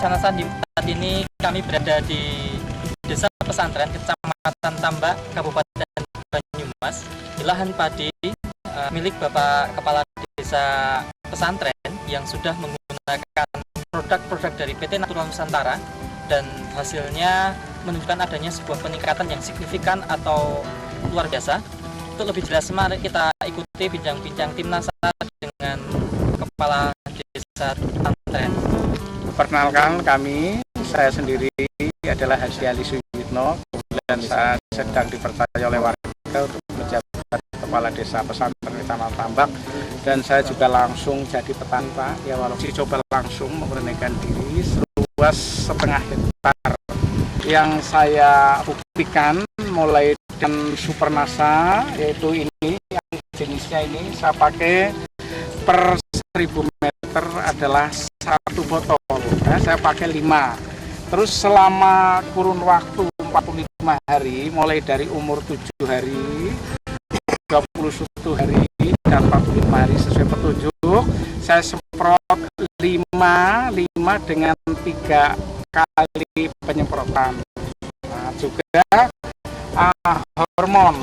Pelaksana Sandi. Saat ini kami berada di Desa Pesantren, Kecamatan Tambak, Kabupaten Banyumas, di lahan padi milik Bapak Kepala Desa Pesantren yang sudah menggunakan produk-produk dari PT Natural Nusantara, dan hasilnya menunjukkan adanya sebuah peningkatan yang signifikan atau luar biasa. Untuk lebih jelas, mari kita ikuti bincang-bincang tim NASA dengan Kepala Desa Pesantren. Perkenalkan, saya sendiri adalah Haji Ali Suyitno. Kemudian saya sedang dipercaya oleh warga untuk menjabat Kepala Desa Pesantren Kecamatan Tambak, dan saya juga langsung jadi petani, Pak. Ya, walaupun coba langsung memurnikan diri seluas 1,5 hektar. Yang saya buktikan mulai dengan Super NASA, yaitu ini yang jenisnya ini saya pakai per 1000 meter adalah 1 botol. Ya, saya pakai 5. Terus selama kurun waktu 45 hari, mulai dari umur 7 hari, 21 hari, dan 45 hari sesuai petunjuk, saya semprot 5 dengan 3 kali penyemprotan. Nah, juga hormon,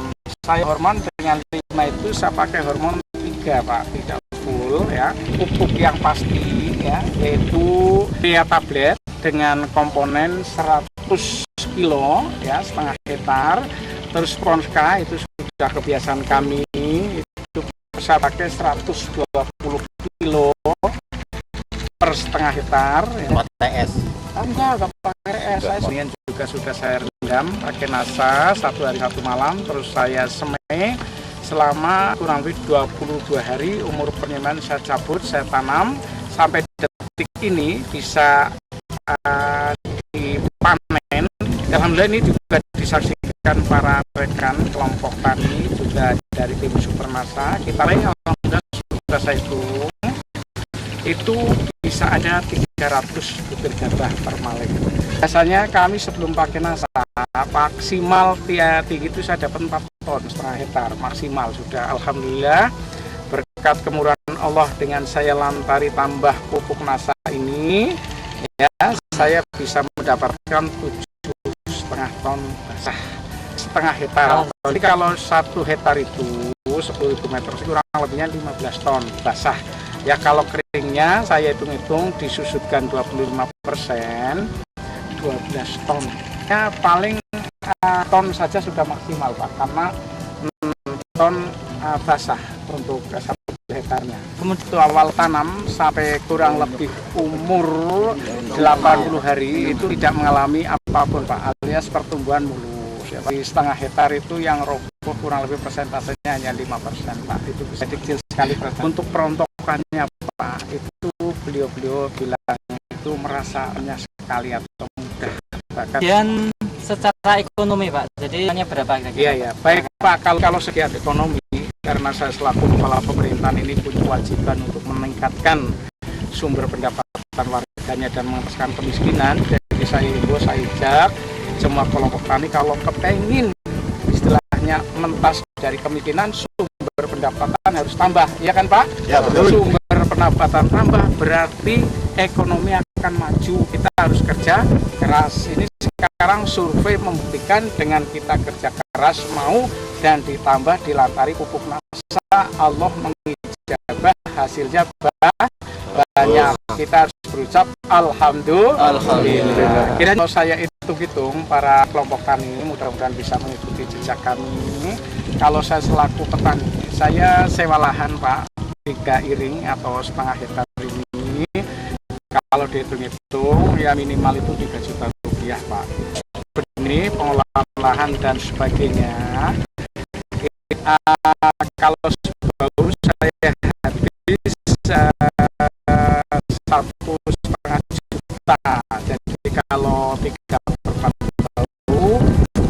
dengan 5 itu saya pakai hormon 3, Pak, tidak full ya. Pupuk yang pasti ya, yaitu Pia tablet dengan komponen 100 kilo ya, setengah hektar. Terus Pronska itu sudah kebiasaan kami, itu saya pakai 120 kilo per setengah hektar ya. TS. Enggak pakai TS. Kemudian juga sudah saya rendam pakai NASA 1 hari 1 malam, terus saya semai selama kurang lebih 22 hari. Umur penyemaian saya cabut, saya tanam sampai detik ini bisa dipanen. Alhamdulillah ini juga disaksikan para rekan kelompok tani juga dari tim Super NASA. Kita lihat alhamdulillah sudah saya hitung, itu bisa ada 300 butir gabah per malek. Biasanya kami sebelum pakai NASA maksimal tiap tinggi itu saya dapat 4 ton setengah hektar maksimal sudah. Alhamdulillah berkat kemurahan Allah dengan saya lantari tambah pupuk NASA ini ya, saya bisa mendapatkan 7,5 ton basah setengah hektar. Jadi kalau 1 hektar itu 10.000 meter kurang lebihnya 15 ton basah. Ya kalau keringnya saya hitung-hitung disusutkan 25%, 12 ton. Ya paling ton saja sudah maksimal, Pak, karena 6 ton basah untuk 1 hektarnya. Kemudian itu awal tanam sampai kurang lebih umur 80 hari itu tidak mengalami apapun, Pak, alias pertumbuhan mulus. Ya, Pak. Di setengah hektar itu yang roboh kurang lebih persentasenya hanya 5%, Pak. Itu bisa kecil sekali. Untuk perontokannya, Pak, itu beliau bilang itu merasanya sekali atau mudah. Dan secara ekonomi, Pak, jadi hanya berapa kira-kira? Iya, baik, Pak, kalau segi ekonomi, karena saya selaku kepala pemerintahan ini punya kewajiban untuk meningkatkan sumber pendapatan warganya dan mengentaskan kemiskinan. Jadi saya ajak semua kelompok tani kalau kepengen istilahnya mentas dari kemiskinan, sumber pendapatan harus tambah, ya kan, Pak? Ya, betul. Sumber pendapatan tambah berarti ekonomi akan maju. Kita harus kerja keras. Ini sekarang survei membuktikan dengan kita kerja keras mau dan ditambah dilantari pupuk NASA, Allah mengijabah, hasilnya banyak. Kita harus berucap Alhamdulillah. Kira kalau saya hitung para kelompok tani mudah-mudahan bisa mengikuti jejak kami. Kalau saya selaku petani, saya sewa lahan, Pak, 3 iring atau setengah hektar ini. Kalau dihitung-hitung ya minimal itu 3 juta rupiah, Pak. Benih, pengolahan lahan dan sebagainya. Kalau baru saya habis 1,5 juta. Jadi kalau 3/4 baru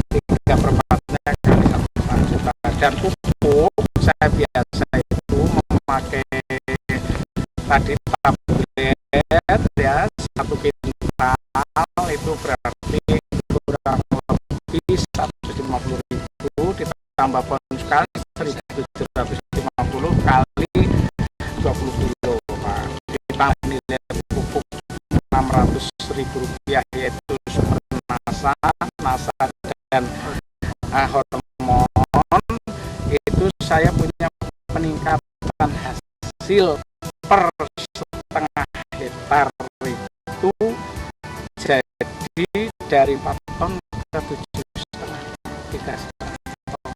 3/4-nya kali 1,5 juta. Dan pupuk saya biasa itu memakai tadi tablet ya 1 kintal itu berarti kurang lebih 150.000 ditambah bonus kali 1.750 kali 20 kilo, Pak. Ditambah nilai pupuk 600 Rp200.000 yaitu Super Nasa, Nasa dan hormon. Itu saya punya peningkatan hasil per setengah hektar itu jadi dari 4 ton ke 7,5 3,5 ton.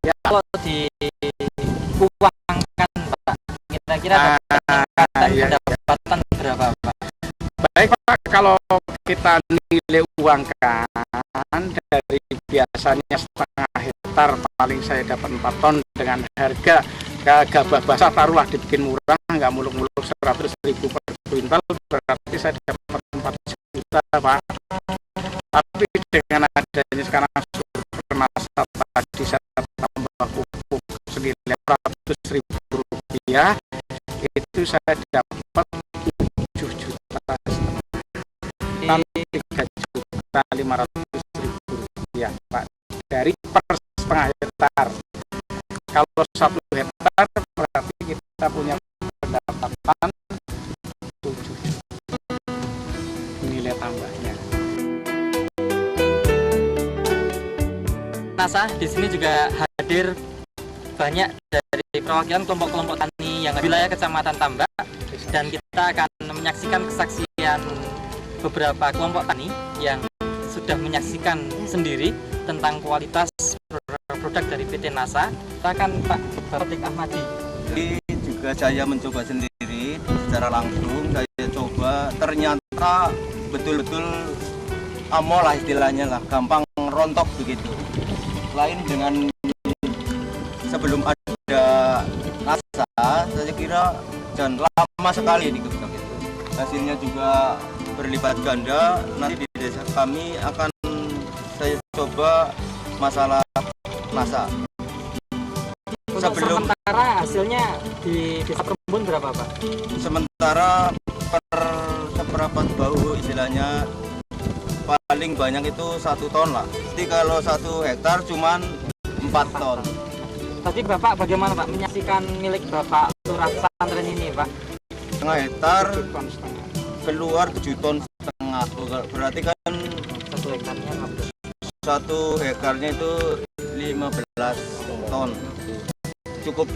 Ya, kalau diuangkan Pak, kira-kira peningkatan pendapatan berapa Pak? Baik Pak, kalau kita nilai uangkan dari biasanya setengah hektar paling saya dapat 4 ton dengan harga gabah basah taruhlah dibikin murah, nggak muluk-muluk 100.000 per kuintal, berarti saya dapat 4 juta Pak. Tapi dengan adanya sekarang Super Nasa tadi saya tambah pupuk senilai Rp100.000, itu saya dapat 7 juta setengah, 3.500.000 Pak, dari per setengah hektar. Kalau 1 hektar berarti kita punya pendapatan 7 juta nilai tambahnya. Nasa di sini juga hadir banyak dari perwakilan kelompok-kelompok tani yang wilayah Kecamatan Tambak, dan kita akan menyaksikan kesaksian beberapa kelompok tani yang sudah menyaksikan sendiri tentang kualitas produk dari PT Nasa. Kita akan Pak Batik Ahmadi. Jadi juga saya mencoba sendiri secara langsung, saya coba ternyata betul-betul amol lah istilahnya lah, gampang rontok begitu. Lain dengan sebelum ada Nasa, saya kira dan lama sekali di Gebrak itu. Hasilnya juga berlipat ganda. Nanti di desa kami akan saya coba masalah Nasa. Untuk sementara hasilnya di desa Perumbun berapa Pak? Sementara per seperempat bau istilahnya paling banyak itu 1 ton lah. Jadi kalau 1 hektar cuman 4 ton. Tadi Bapak bagaimana Pak menyaksikan milik Bapak lurah pesantren ini Pak? Setengah hektar keluar 7 ton setengah. Berarti kan 1 hektarnya 15. 1 hektarnya itu 15 ton. Cukup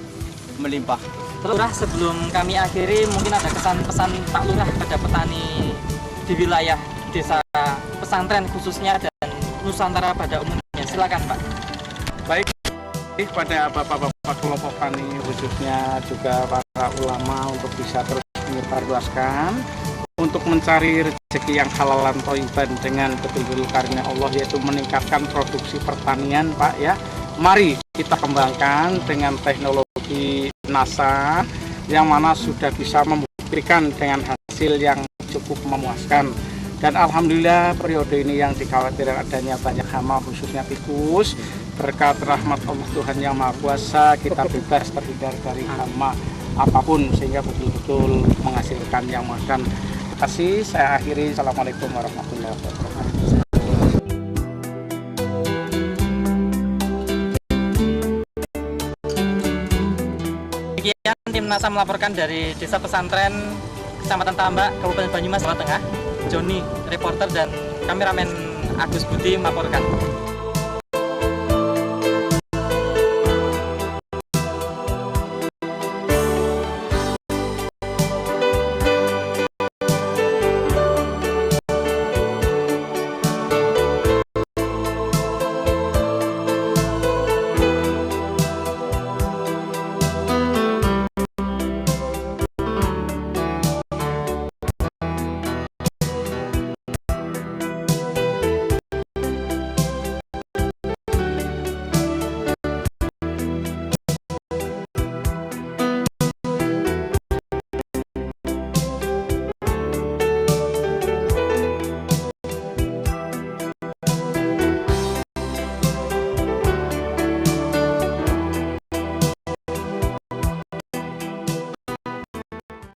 melimpah. Lurah, sebelum kami akhiri, mungkin ada kesan-pesan Pak Lurah pada petani di wilayah desa pesantren khususnya dan Nusantara pada umumnya. Silakan Pak. Baik, pada bapak-bapak kelompok tani khususnya juga para ulama untuk bisa terus menyebarluaskan untuk mencari rezeki yang halalan thayyiban dengan betul-betul karunia Allah, yaitu meningkatkan produksi pertanian Pak ya. Mari kita kembangkan dengan teknologi Nasa yang mana sudah bisa membuktikan dengan hasil yang cukup memuaskan. Dan alhamdulillah periode ini yang dikhawatirkan adanya banyak hama khususnya tikus, berkat rahmat Allah Tuhan yang Maha Kuasa kita bebas terhindar dari hama apapun sehingga betul-betul menghasilkan yang makan. Terima kasih, saya akhiri. Assalamualaikum warahmatullahi wabarakatuh. Demikian tim Nasa melaporkan dari Desa Pesantren Kecamatan Tambak, Kabupaten Banyumas, Jawa Tengah. Joni, reporter, dan kameramen Agus Budi melaporkan.